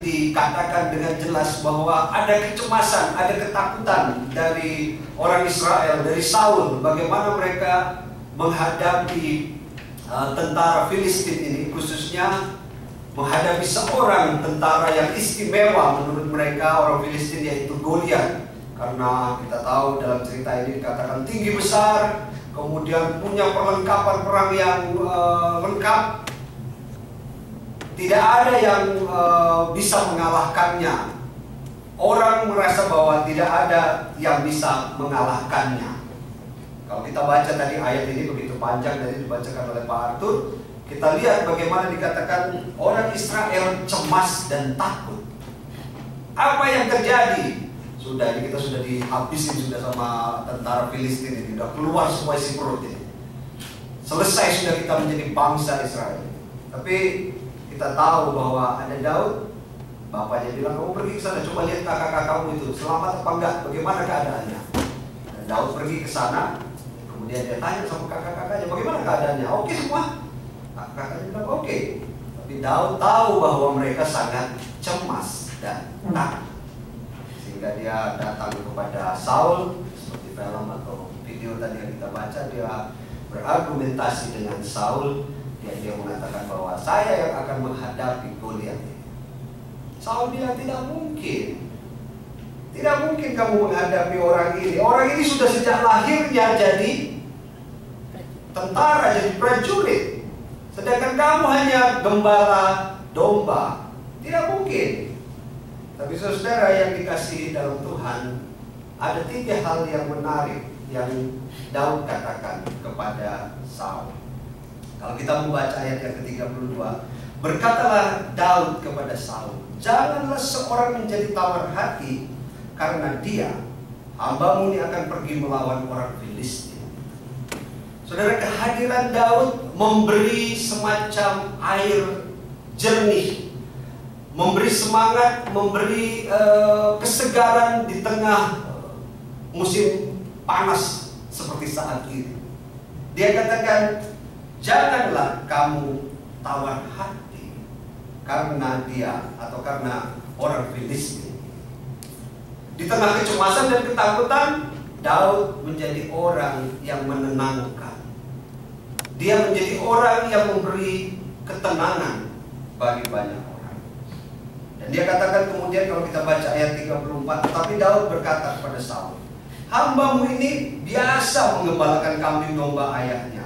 Dikatakan dengan jelas bahwa ada kecemasan, ada ketakutan dari orang Israel, dari Saul, bagaimana mereka menghadapi tentara Filistin ini, khususnya menghadapi seorang tentara yang istimewa menurut mereka orang Filistin, yaitu Goliat. Karena kita tahu dalam cerita ini dikatakan tinggi besar, kemudian punya perlengkapan perang yang lengkap. Tidak ada yang bisa mengalahkannya. Orang merasa bahwa tidak ada yang bisa mengalahkannya. Kalau kita baca tadi ayat ini begitu panjang, tadi dibacakan oleh Pak Arthur, kita lihat bagaimana dikatakan orang Israel cemas dan takut. Apa yang terjadi? Sudah, ini kita sudah dihabisin sudah sama tentara Filistin ini, sudah keluar semua isi perut ini. Selesai sudah kita menjadi bangsa Israel. Tapi kita tahu bahwa ada Daud, bapaknya bilang, kamu pergi ke sana, coba lihat kakak-kakakmu itu selamat apa enggak, bagaimana keadaannya. Dan Daud pergi ke sana, kemudian dia tanya sama kakak-kakaknya, bagaimana keadaannya? Oke semua. Kakaknya bilang oke. Tapi Daud tahu bahwa mereka sangat cemas dan takut, sehingga dia datang kepada Saul, seperti film atau video tadi yang kita baca, dia berargumentasi dengan Saul. Dia mengatakan bahwa saya yang akan menghadapi Goliat ini. Saul bilang tidak mungkin. Tidak mungkin kamu menghadapi orang ini. Orang ini sudah sejak lahirnya jadi tentara, jadi prajurit. Sedangkan kamu hanya gembala domba. Tidak mungkin. Tapi saudara yang dikasihi dalam Tuhan, ada 3 hal yang menarik yang Daud katakan kepada Saul. Kalau kita membaca ayat yang ke-32, berkatalah Daud kepada Saul, janganlah seorang menjadi tawar hati, karena dia, hambamu ini akan pergi melawan orang Filistin. Saudara, kehadiran Daud memberi semacam air jernih, memberi semangat, memberi kesegaran di tengah musim panas seperti saat ini. Dia katakan, janganlah kamu tawar hati karena dia atau karena orang Filistin. Di tengah kecemasan dan ketakutan, Daud menjadi orang yang menenangkan. Dia menjadi orang yang memberi ketenangan bagi banyak orang. Dan dia katakan kemudian, kalau kita baca ayat 34, tapi Daud berkata kepada Saul, hambamu ini biasa mengembalakan kambing domba ayahnya.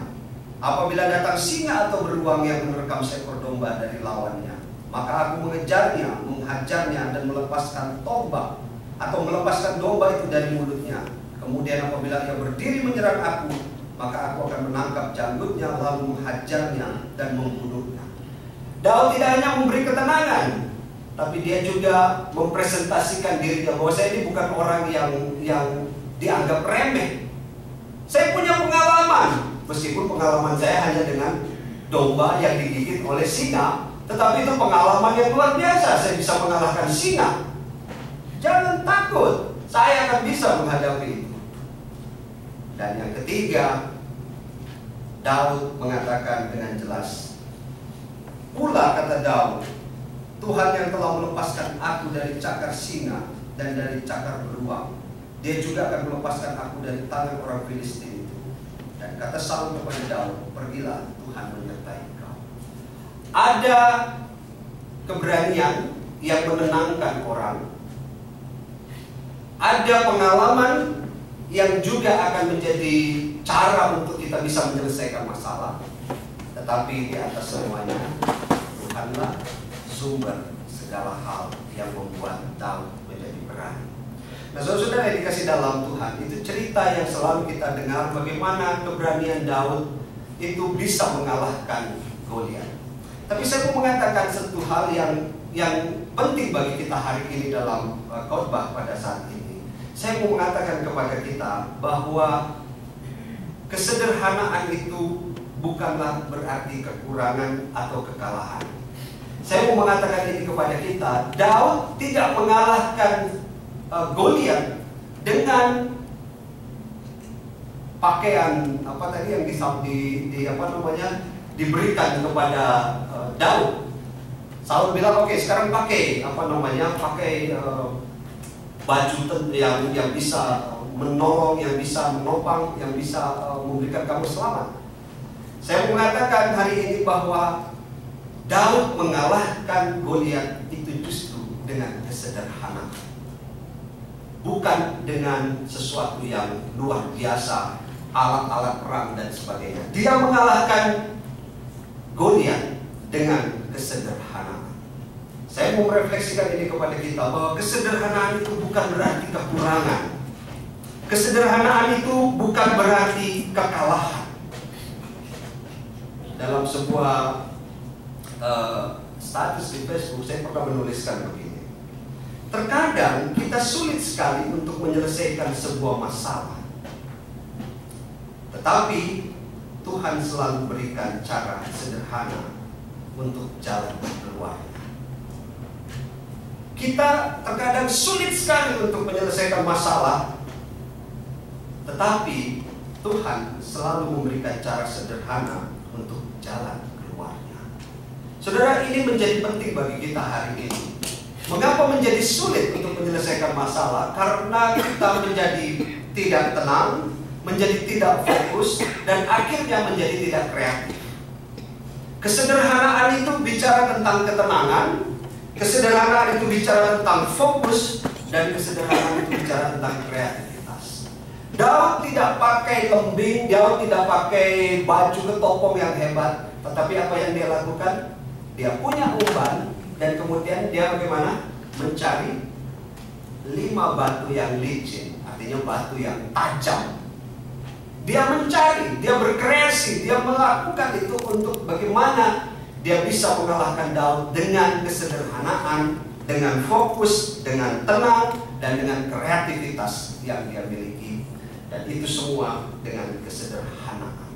Apabila datang singa atau beruang yang menerkam seekor domba dari lawannya, maka aku mengejarnya, menghajarnya, dan melepaskan tombak atau melepaskan domba itu dari mulutnya. Kemudian apabila ia berdiri menyerang aku, maka aku akan menangkap janggutnya, lalu menghajarnya dan membunuhnya. Daud tidak hanya memberi ketenangan, tapi dia juga mempresentasikan dirinya bahwa saya ini bukan orang yang dianggap remeh. Saya punya pengalaman. Meskipun pengalaman saya hanya dengan domba yang digigit oleh singa, tetapi itu pengalaman yang luar biasa. Saya bisa mengalahkan singa. Jangan takut, saya akan bisa menghadapi itu. Dan yang ketiga, Daud mengatakan dengan jelas, pula kata Daud, Tuhan yang telah melepaskan aku dari cakar singa dan dari cakar beruang, Dia juga akan melepaskan aku dari tangan orang Filistin. Dan kata Saul kepada Daud, pergilah, Tuhan menyertai kau. Ada keberanian yang menenangkan orang. Ada pengalaman yang juga akan menjadi cara untuk kita bisa menyelesaikan masalah. Tetapi di atas semuanya, Tuhanlah sumber segala hal yang membuat Daud menjadi berani. Nah, saudara yang dikasih dalam Tuhan, itu cerita yang selalu kita dengar bagaimana keberanian Daud itu bisa mengalahkan Goliat. Tapi saya mau mengatakan satu hal yang penting bagi kita hari ini dalam khotbah pada saat ini. Saya mau mengatakan kepada kita bahwa kesederhanaan itu bukanlah berarti kekurangan atau kekalahan. Saya mau mengatakan ini kepada kita, Daud tidak mengalahkan Goliat dengan pakaian apa tadi yang diberikan kepada Daud. Saul bilang, oke, sekarang pakai baju yang bisa menolong, yang bisa menopang, yang bisa memberikan kamu selamat. Saya mengatakan hari ini bahwa Daud mengalahkan Goliat itu justru dengan kesederhanaan, bukan dengan sesuatu yang luar biasa, alat-alat perang dan sebagainya. Dia mengalahkan Goliat dengan kesederhanaan. Saya mau merefleksikan ini kepada kita bahwa kesederhanaan itu bukan berarti kekurangan. Kesederhanaan itu bukan berarti kekalahan. Dalam sebuah status di Facebook saya pernah menuliskan begini. Terkadang kita sulit sekali untuk menyelesaikan sebuah masalah, tetapi Tuhan selalu berikan cara sederhana untuk jalan keluarnya. Kita terkadang sulit sekali untuk menyelesaikan masalah, tetapi Tuhan selalu memberikan cara sederhana untuk jalan keluarnya. Saudara, ini menjadi penting bagi kita hari ini. Mengapa menjadi sulit untuk menyelesaikan masalah? Karena kita menjadi tidak tenang, menjadi tidak fokus, dan akhirnya menjadi tidak kreatif. Kesederhanaan itu bicara tentang ketenangan, kesederhanaan itu bicara tentang fokus, dan kesederhanaan itu bicara tentang kreativitas. Daud tidak pakai lembing, Daud tidak pakai baju ketopong yang hebat, tetapi apa yang dia lakukan? Dia punya umpan, dan kemudian dia bagaimana? Mencari 5 batu yang licin, artinya batu yang tajam. Dia mencari, dia berkreasi, dia melakukan itu untuk bagaimana dia bisa mengalahkan Daud dengan kesederhanaan, dengan fokus, dengan tenang, dan dengan kreativitas yang dia miliki. Dan itu semua dengan kesederhanaan.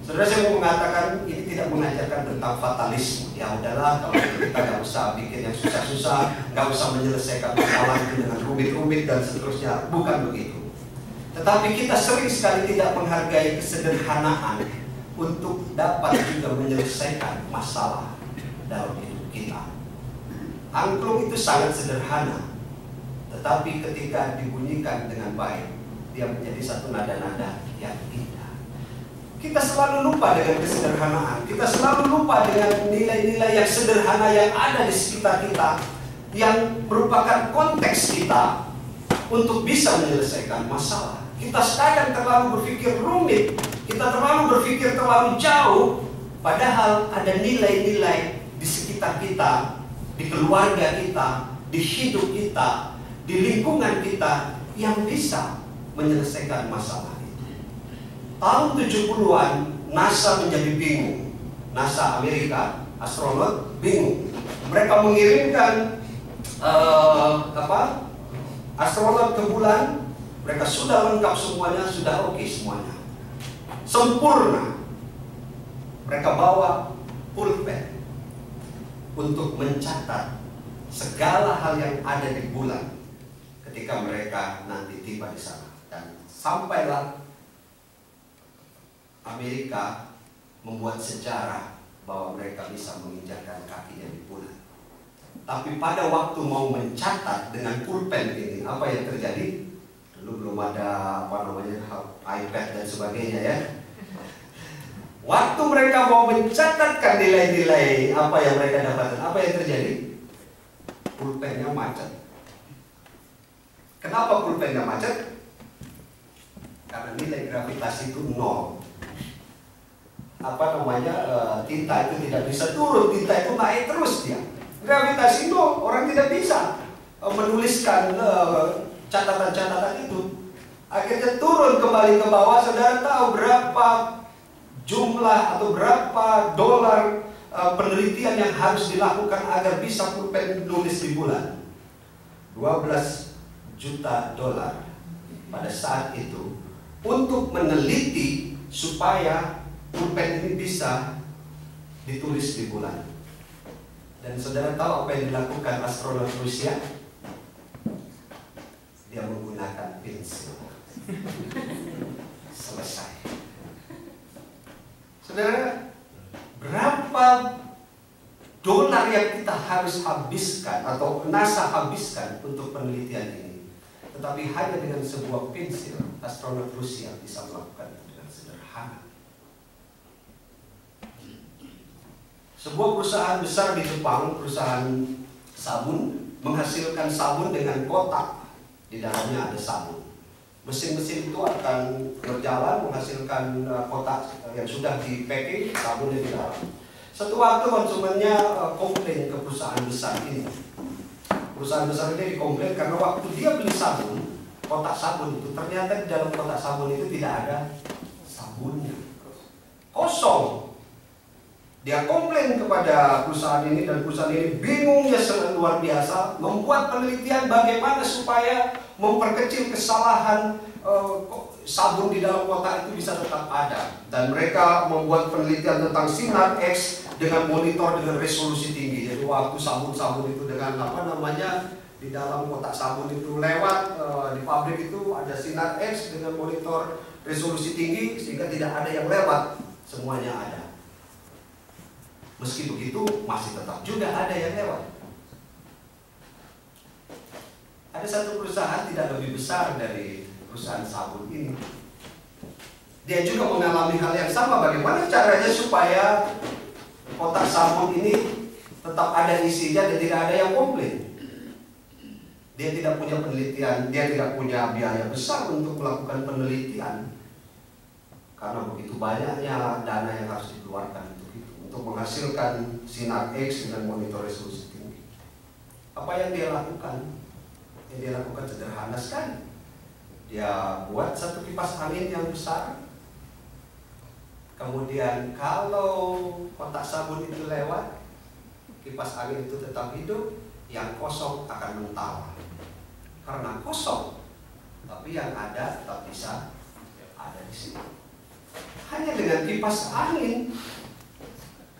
Saudara, saya mau mengatakan ini tidak mengajarkan tentang fatalisme. Ya udahlah, kalau kita nggak usah bikin yang susah-susah, nggak usah menyelesaikan masalah itu dengan rumit-rumit dan seterusnya. Bukan begitu. Tetapi kita sering sekali tidak menghargai kesederhanaan untuk dapat juga menyelesaikan masalah dalam hidup kita. Angklung itu sangat sederhana, tetapi ketika dibunyikan dengan baik, dia menjadi satu nada-nada yang indah. Kita selalu lupa dengan kesederhanaan. Kita selalu lupa dengan nilai-nilai yang sederhana yang ada di sekitar kita, yang merupakan konteks kita untuk bisa menyelesaikan masalah. Kita kadang terlalu berpikir rumit, kita terlalu berpikir terlalu jauh, padahal ada nilai-nilai di sekitar kita, di keluarga kita, di hidup kita, di lingkungan kita yang bisa menyelesaikan masalah. Tahun 70-an NASA menjadi bingung. NASA Amerika, astronot bingung. Mereka mengirimkan astronot ke bulan. Mereka sudah lengkap semuanya, sudah oke semuanya, sempurna. Mereka bawa pulpen untuk mencatat segala hal yang ada di bulan ketika mereka nanti tiba di sana. Dan sampailah Amerika membuat sejarah bahwa mereka bisa menginjakkan kakinya di bulan. Tapi pada waktu mau mencatat dengan pulpen ini, apa yang terjadi? Dulu belum ada iPad dan sebagainya ya. Waktu mereka mau mencatatkan nilai-nilai apa yang mereka dapatkan, apa yang terjadi? Pulpennya macet. Kenapa pulpennya macet? Karena nilai gravitasi itu 0. Tinta itu tidak bisa turun, tinta itu naik terus dia. Gravitasi 0, orang tidak bisa menuliskan catatan-catatan itu. Akhirnya turun kembali ke bawah. Saudara tahu berapa jumlah atau berapa dolar penelitian yang harus dilakukan agar bisa pulpen nulis di bulan? 12 juta dolar pada saat itu untuk meneliti supaya pulpen ini bisa ditulis di bulan. Dan saudara tahu apa yang dilakukan astronot Rusia? Dia menggunakan pensil. Selesai. Saudara, berapa dolar besar yang kita harus habiskan atau NASA habiskan untuk penelitian ini. Tetapi hanya dengan sebuah pensil, astronot Rusia bisa melakukan itu dengan sederhana. Sebuah perusahaan besar di Jepang, perusahaan sabun, menghasilkan sabun dengan kotak. Di dalamnya ada sabun. Mesin-mesin itu akan berjalan menghasilkan kotak yang sudah di packing, sabunnya di dalam. Suatu waktu konsumennya komplain ke perusahaan besar ini. Perusahaan besar ini dikomplain karena waktu dia beli sabun, kotak sabun itu ternyata di dalam kotak sabun itu tidak ada sabunnya, kosong. Dia komplain kepada perusahaan ini dan perusahaan ini bingungnya luar biasa, membuat penelitian bagaimana supaya memperkecil kesalahan sabun di dalam kotak itu bisa tetap ada. Dan mereka membuat penelitian tentang sinar X dengan monitor dengan resolusi tinggi. Jadi waktu sabun-sabun itu dengan di dalam kotak sabun itu lewat di pabrik itu ada sinar X dengan monitor resolusi tinggi sehingga tidak ada yang lewat, semuanya ada. Meski begitu masih tetap juga ada yang lewat. Ada satu perusahaan tidak lebih besar dari perusahaan sabun ini. Dia juga mengalami hal yang sama. Bagaimana caranya supaya kotak sabun ini tetap ada isinya dan tidak ada yang komplain. Dia tidak punya penelitian, dia tidak punya biaya besar untuk melakukan penelitian. Karena begitu banyaknya dana yang harus dikeluarkan untuk menghasilkan sinar X dengan monitor resolusi tinggi. Apa yang dia lakukan? Yang dia lakukan sederhana sekali. Dia buat satu kipas angin yang besar. Kemudian kalau kotak sabun itu lewat, kipas angin itu tetap hidup, yang kosong akan mental. Karena kosong, tapi yang ada tetap bisa ada di sini. Hanya dengan kipas angin,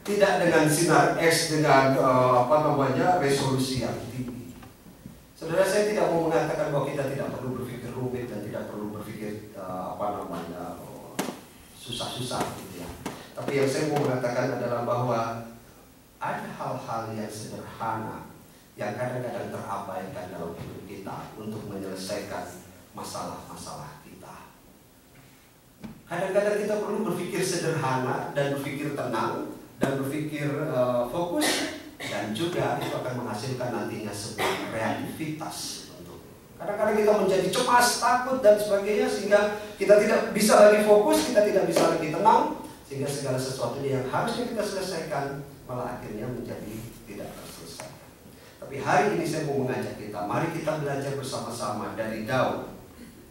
tidak dengan sinar X dengan resolusi yang tinggi. Saudara, saya tidak mau mengatakan bahwa kita tidak perlu berpikir rumit dan tidak perlu berpikir susah-susah gitu ya. Tapi yang saya mau mengatakan adalah bahwa ada hal-hal yang sederhana yang kadang-kadang terabaikan dalam hidup kita untuk menyelesaikan masalah-masalah kita. Kadang-kadang kita perlu berpikir sederhana dan berpikir tenang dan berpikir fokus, dan juga itu akan menghasilkan nantinya sebuah kreativitas. Kadang-kadang kita menjadi cemas, takut dan sebagainya sehingga kita tidak bisa lagi fokus, kita tidak bisa lagi tenang, sehingga segala sesuatu yang harusnya kita selesaikan malah akhirnya menjadi tidak terselesaikan. Tapi hari ini saya mau mengajak kita, mari kita belajar bersama-sama dari Daud.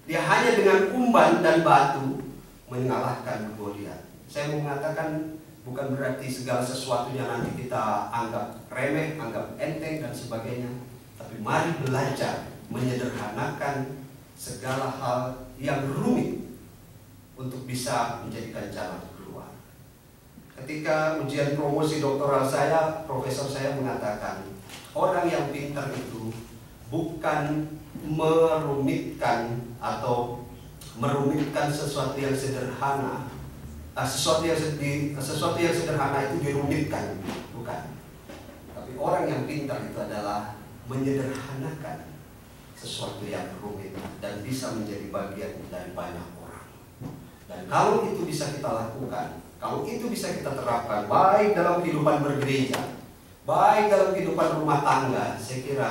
Dia hanya dengan umban dan batu mengalahkan Goliat. Saya mau mengatakan bukan berarti segala sesuatunya nanti kita anggap remeh, anggap enteng dan sebagainya. Tapi mari belajar menyederhanakan segala hal yang rumit untuk bisa menjadikan jalan keluar. Ketika ujian promosi doktoral saya, profesor saya mengatakan, orang yang pintar itu bukan merumitkan atau merumitkan sesuatu yang sederhana. Sesuatu yang sederhana itu dirumitkan, bukan. Tapi orang yang pintar itu adalah menyederhanakan sesuatu yang rumit dan bisa menjadi bagian dari banyak orang. Dan kalau itu bisa kita lakukan, kalau itu bisa kita terapkan baik dalam kehidupan bergereja, baik dalam kehidupan rumah tangga, saya kira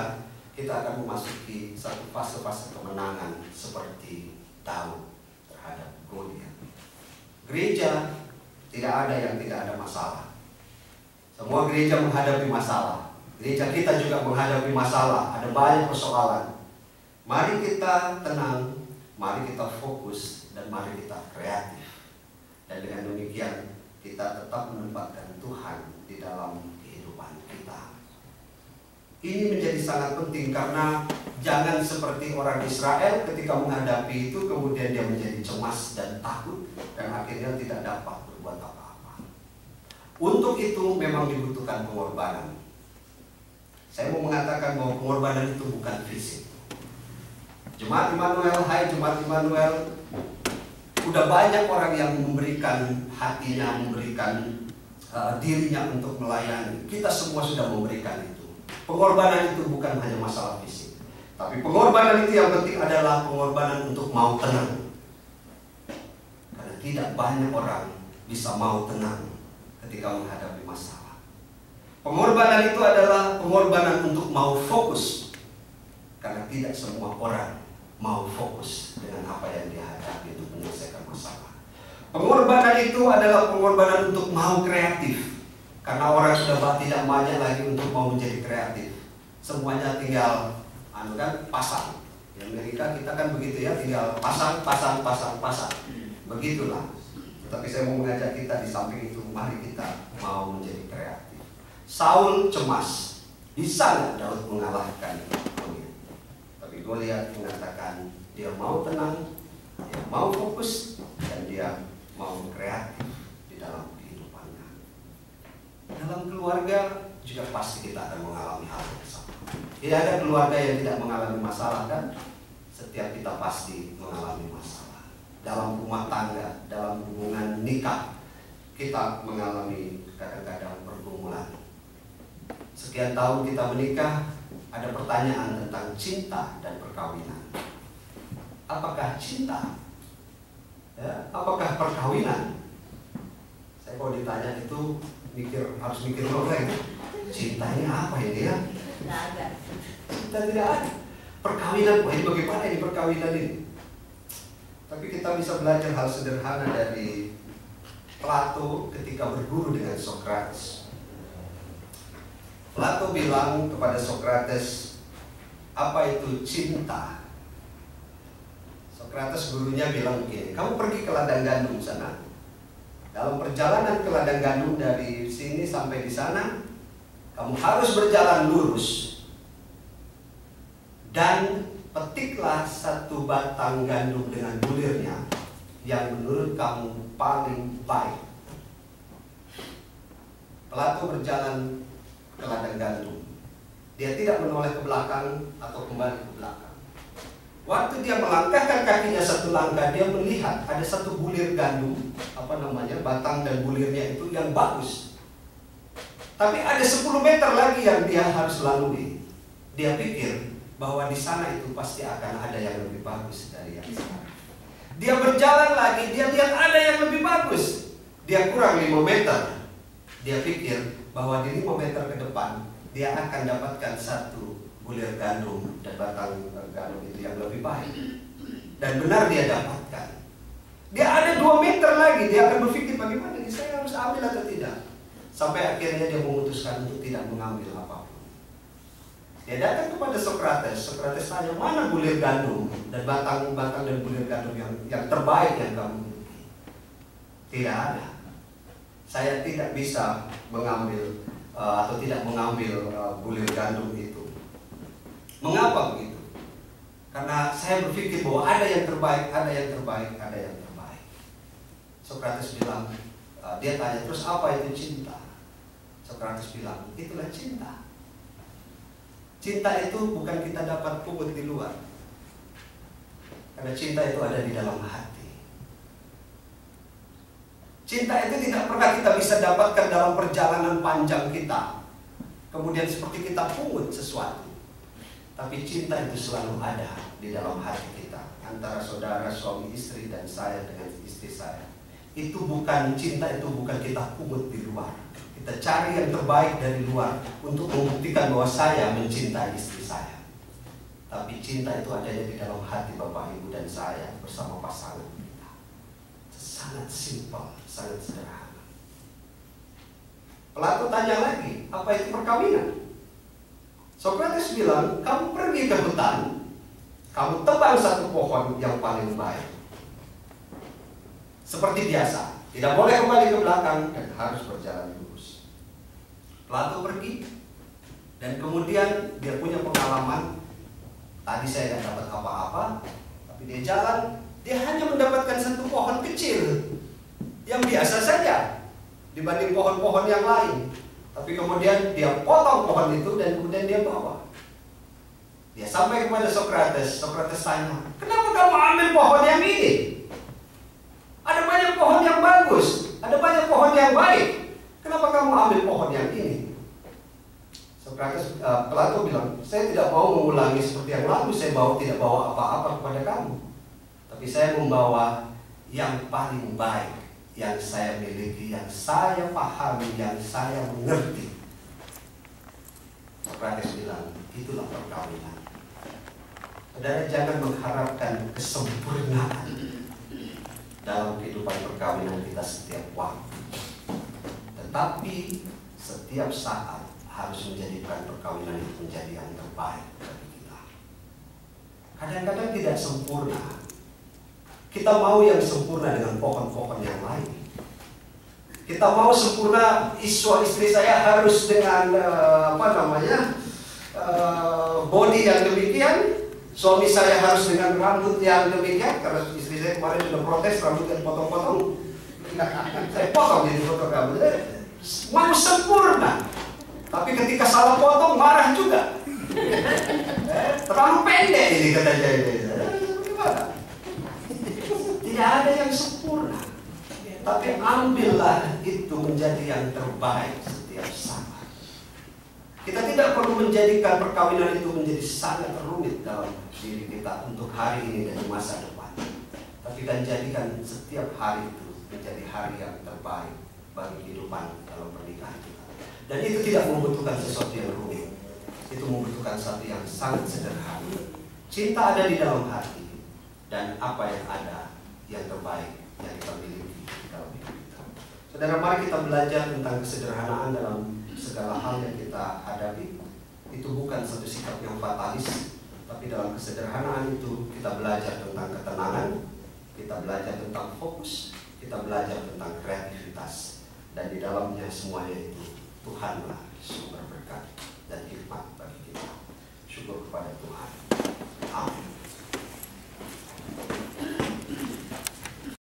kita akan memasuki satu fase-fase kemenangan seperti Daud terhadap Goliat. Gereja tidak ada yang tidak ada masalah. Semua gereja menghadapi masalah. Gereja kita juga menghadapi masalah. Ada banyak persoalan. Mari kita tenang, mari kita fokus, dan mari kita kreatif. Dan dengan demikian kita tetap menempatkan Tuhan di dalam kehidupan kita. Ini menjadi sangat penting karena jangan seperti orang Israel ketika menghadapi itu kemudian dia menjadi cemas dan takut dan akhirnya tidak dapat berbuat apa-apa. Untuk itu memang dibutuhkan pengorbanan. Saya mau mengatakan bahwa pengorbanan itu bukan fisik. Jemaat Immanuel, hai Jemaat Immanuel, udah banyak orang yang memberikan hatinya, memberikan dirinya untuk melayani. Kita semua sudah memberikan itu. Pengorbanan itu bukan hanya masalah fisik, tapi pengorbanan itu yang penting adalah pengorbanan untuk mau tenang. Karena tidak banyak orang bisa mau tenang ketika menghadapi masalah. Pengorbanan itu adalah pengorbanan untuk mau fokus. Karena tidak semua orang mau fokus dengan apa yang dihadapi untuk menyelesaikan masalah. Pengorbanan itu adalah pengorbanan untuk mau kreatif. Karena orang sudah tidak banyak lagi untuk mau menjadi kreatif. Semuanya tinggal pasang. Di Amerika kita kan begitu ya, tinggal pasang. Begitulah. Tapi saya mau mengajak kita di samping itu, mari kita mau menjadi kreatif. Saul cemas, bisa nggak Daud mengalahkan Goliat? Tapi Goliat mengatakan dia mau tenang, dia mau fokus, dan dia mau kreatif di dalam kehidupannya. Dalam keluarga juga pasti kita akan mengalami hal yang sama. Tidak ada keluarga yang tidak mengalami masalah, kan? Setiap kita pasti mengalami masalah. Dalam rumah tangga, dalam hubungan nikah, kita mengalami kadang-kadang pergumulan. Sekian tahun kita menikah, ada pertanyaan tentang cinta dan perkawinan. Apakah cinta? Ya, apakah perkawinan? Saya kalau ditanya itu harus mikir lagi. Cintanya apa ini ya? Tidak ada. Cinta tidak ada. Perkawinan, wah ini bagaimana ini perkawinan ini? Tapi kita bisa belajar hal sederhana dari Plato ketika berguru dengan Sokrates. Plato bilang kepada Sokrates, apa itu cinta? Sokrates gurunya bilang begini, kamu pergi ke ladang gandum sana. Dalam perjalanan ke ladang gandum dari sini sampai di sana, kamu harus berjalan lurus. Dan petiklah satu batang gandum dengan bulirnya yang menurut kamu paling baik. Plato berjalan ke ladang gandum. Dia tidak menoleh ke belakang atau kembali ke belakang. Waktu dia melangkahkan kakinya satu langkah, dia melihat ada satu bulir gandum, batang dan bulirnya itu yang bagus. Tapi ada 10 meter lagi yang dia harus lalui. Dia pikir bahwa di sana itu pasti akan ada yang lebih bagus dari yang sekarang. Dia berjalan lagi, dia lihat ada yang lebih bagus. Dia kurang 5 meter. Dia pikir bahwa di 5 meter ke depan dia akan dapatkan satu bulir gandum dan batang gandum itu yang lebih baik. Dan benar dia dapatkan. Dia ada 2 meter lagi, dia akan berpikir bagaimana ini, saya harus ambil atau tidak. Sampai akhirnya dia memutuskan untuk tidak mengambil apapun. Dia datang kepada Sokrates. Sokrates tanya, mana bulir gandum dan batang-batang dan bulir gandum yang terbaik yang kamu miliki? Tidak ada. Saya tidak bisa mengambil atau tidak mengambil bulir gandum itu. Mengapa begitu? Karena saya berpikir bahwa ada yang terbaik, ada yang terbaik, ada yang terbaik. Sokrates bilang, dia tanya, terus apa itu cinta? Sokrates bilang, itulah cinta. Cinta itu bukan kita dapat pungut di luar. Karena cinta itu ada di dalam hati. Cinta itu tidak pernah kita bisa dapatkan dalam perjalanan panjang kita. Kemudian seperti kita pungut sesuatu. Tapi cinta itu selalu ada di dalam hati kita. Antara saudara, suami, istri, dan saya dengan istri saya. Itu bukan cinta, itu bukan kita pungut di luar. Kita cari yang terbaik dari luar untuk membuktikan bahwa saya mencintai istri saya. Tapi cinta itu adanya di dalam hati Bapak, Ibu, dan saya bersama pasangan kita. Sangat simpel, sangat sederhana. Plato tanya lagi, apa itu perkawinan? Sokrates bilang, kamu pergi ke hutan, kamu tebang satu pohon yang paling baik. Seperti biasa, tidak boleh kembali ke belakang dan harus berjalan lurus. Plato pergi, dan kemudian dia punya pengalaman. Tadi saya tidak dapat apa-apa, tapi dia jalan, dia hanya mendapatkan satu pohon kecil yang biasa saja dibanding pohon-pohon yang lain. Tapi kemudian dia potong pohon itu dan kemudian dia bawa. Dia sampai kepada Sokrates. Sokrates tanya, kenapa kamu ambil pohon yang ini? Ada banyak pohon yang bagus, ada banyak pohon yang baik. Kenapa kamu ambil pohon yang ini? Sokrates, Plato bilang, saya tidak mau mengulangi seperti yang lalu, saya tidak bawa apa-apa kepada kamu. Tapi saya membawa yang paling baik, yang saya miliki, yang saya pahami, yang saya mengerti. Sokrates bilang, itulah perkawinan. Saudara, jangan mengharapkan kesempurnaan dalam kehidupan perkawinan kita setiap waktu. Tetapi setiap saat harus menjadikan perkawinan itu menjadi yang terbaik bagi kita. Kadang-kadang tidak sempurna. Kita mau yang sempurna dengan pohon-pohon yang lain. Kita mau sempurna, istri saya harus dengan body yang demikian, suami saya harus dengan rambut yang demikian. Karena istri saya kemarin sudah protes rambutnya potong-potong. Saya potong jadi potong rambut. Mau sempurna, tapi ketika salah potong marah juga. Terlalu pendek ini katanya. Bagaimana? Tidak ada yang sempurna. Tapi ambillah itu menjadi yang terbaik setiap saat. Kita tidak perlu menjadikan perkawinan itu menjadi sangat rumit dalam diri kita untuk hari ini dan masa depan. Tapi kan jadikan setiap hari itu menjadi hari yang terbaik bagi kehidupan dalam pernikahan kita. Dan itu tidak membutuhkan sesuatu yang rumit. Itu membutuhkan sesuatu yang sangat sederhana. Cinta ada di dalam hati, dan apa yang ada yang terbaik yang kita miliki dalam hidup kita. Saudara, mari kita belajar tentang kesederhanaan dalam segala hal yang kita hadapi. Itu bukan satu sikap yang fatalis, tapi dalam kesederhanaan itu kita belajar tentang ketenangan, kita belajar tentang fokus, kita belajar tentang kreativitas, dan di dalamnya semuanya itu Tuhanlah sumber berkat dan hikmat bagi kita. Syukur kepada Tuhan.